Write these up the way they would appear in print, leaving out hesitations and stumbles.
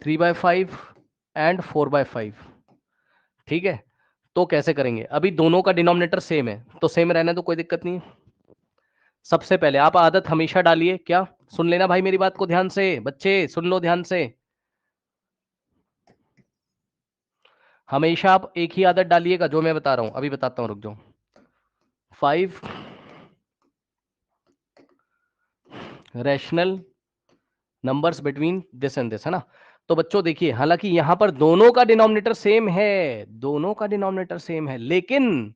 3/5 and 4/5। ठीक है, तो कैसे करेंगे? अभी दोनों का डिनोमिनेटर सेम है तो सेम रहने तो कोई दिक्कत नहीं है। सबसे पहले आप आदत हमेशा डालिए, क्या? सुन लेना भाई मेरी बात को ध्यान से, बच्चे सुन लो ध्यान से। हमेशा आप एक ही आदत डालिएगा जो मैं बता रहा हूं, अभी बताता हूं, रुक जाओ। 5 rational numbers between this and this, है ना? तो बच्चों देखिए, हालांकि यहां पर दोनों का डिनोमिनेटर सेम है, दोनों का डिनोमिनेटर सेम है, लेकिन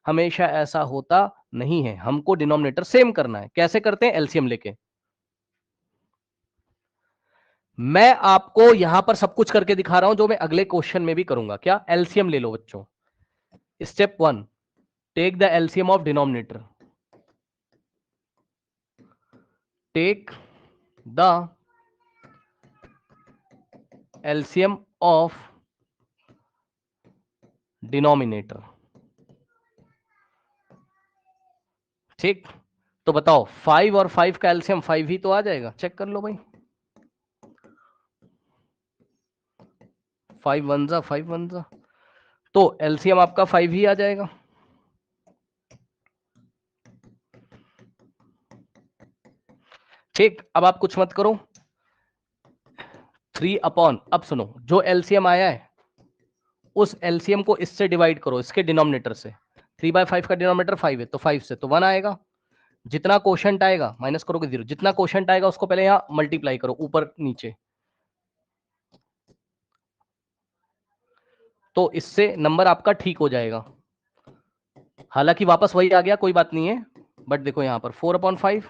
हमेशा ऐसा होता नहीं है। हमको डिनोमिनेटर सेम करना है। कैसे करते हैं? एलसीएम लेके। मैं आपको यहां पर सब कुछ करके दिखा रहा हूं जो मैं अगले क्वेश्चन में भी करूंगा। क्या? एलसीएम ले लो बच्चों। Step 1, take the LCM of denominator. Take the LCM of denominator. ठीक, तो बताओ 5 और 5 का एलसीएम 5 ही तो आ जाएगा। चेक कर लो भाई। 5 1 जा 5 1 जा, तो एलसीएम आपका 5 ही आ जाएगा। ठीक, अब आप कुछ मत करो। 3 अपॉन, अब सुनो, जो एलसीएम आया है उस एलसीएम को इससे डिवाइड करो, इसके डिनोमिनेटर से। 3/5 का डिनोमिनेटर 5 है तो 5 से तो 1 आएगा। जितना क्वोशंट आएगा माइनस करोगे 0, जितना क्वोशंट आएगा उसको पहले यहां मल्टीप्लाई करो ऊपर नीचे, तो इससे नंबर आपका ठीक हो जाएगा। हालांकि वापस वही आ गया, कोई बात नहीं है, बट देखो यहां पर 4/5,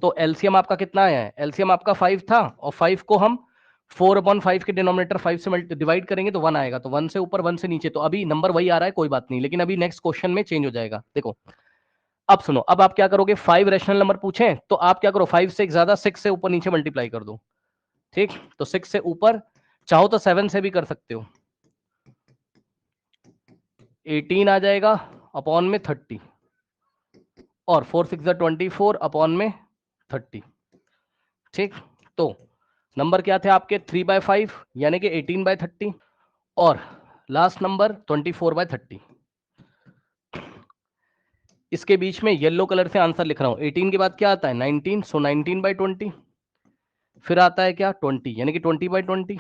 तो एलसीएम आपका कितना आया है? एलसीएम आपका 5 था, और 5 को हम 4/5 के डिनोमिनेटर 5 से डिवाइड करेंगे तो 1 आएगा। तो 1 से ऊपर 1 से नीचे, तो अभी नंबर वही आ रहा है, कोई बात नहीं, लेकिन अभी नेक्स्ट क्वेश्चन में चेंज हो जाएगा। देखो अब सुनो, अब आप क्या करोगे? 5 रैशनल नंबर पूछे तो आप क्या करो? 5 से ज्यादा 6 से ऊपर नीचे मल्टीप्लाई कर दो। ठीक, तो 6 से ऊपर, चाहो तो 7 से भी कर सकते हो, 18 आ जाएगा अपॉन में 30, और 4 6 24 अपॉन में 30। ठीक, तो नंबर क्या थे आपके? 3/5 यानी कि 18/30, और लास्ट नंबर 24/30। इसके बीच में येलो कलर से आंसर लिख रहा हूं। 18 के बाद क्या आता है? 19, सो 19/20। फिर आता है क्या? 20 यानी कि 20/20।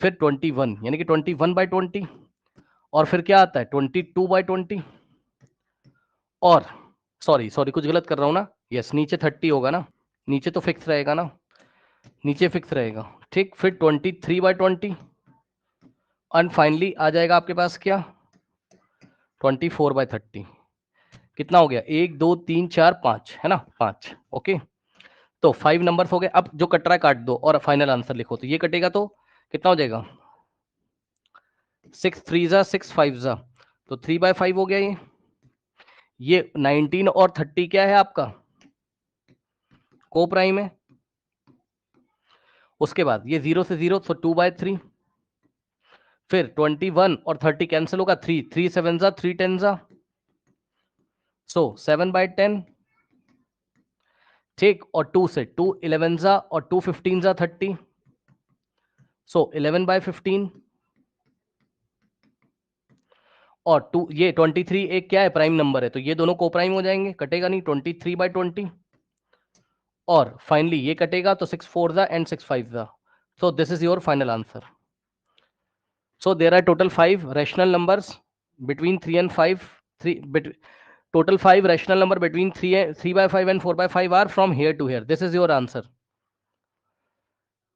फिर 21 यानी कि 21/20, और फिर क्या आता है? 22/20, और सॉरी सॉरी कुछ गलत कर रहा हूं ना, यस, नीचे 30 होगा ना, नीचे तो फिक्स रहेगा ना, नीचे फिक्स रहेगा। ठीक, फिर 23/20, एंड फाइनली आ जाएगा आपके पास क्या? 24/30। कितना हो गया? 1 2 3 4 5, है ना? 5। ओके, तो 5 नंबर्स हो गए। अब जो कट रहा है काट दो और फाइनल आंसर लिखो। तो ये कटेगा तो कितना हो जाएगा? 6 3 जा 6 5 जा, तो 3/5 हो गया ये 19 और 30 क्या है आपका? को प्राइम है। उसके बाद ये 0 से 0, तो 2/3। फिर 21 और 30 कैंसिल होगा, 3 3 7 जा 3 10 जा, सो 7/10। ठीक, और 2 से 2 11 जा, और 2 15 जा 30, सो 11/15। और 2 ये 23 एक क्या है? प्राइम नंबर है, तो ये दोनों को प्राइम हो जाएंगे, कटेगा नहीं, 23/20। और फाइनली ये कटेगा तो 6 4 जा एंड 6 5 जा, so this is your final answer. So there are total 5 rational numbers between 3 and 5. Total 5 rational number between 3/5 and 4/5 are from here to here. This is your answer.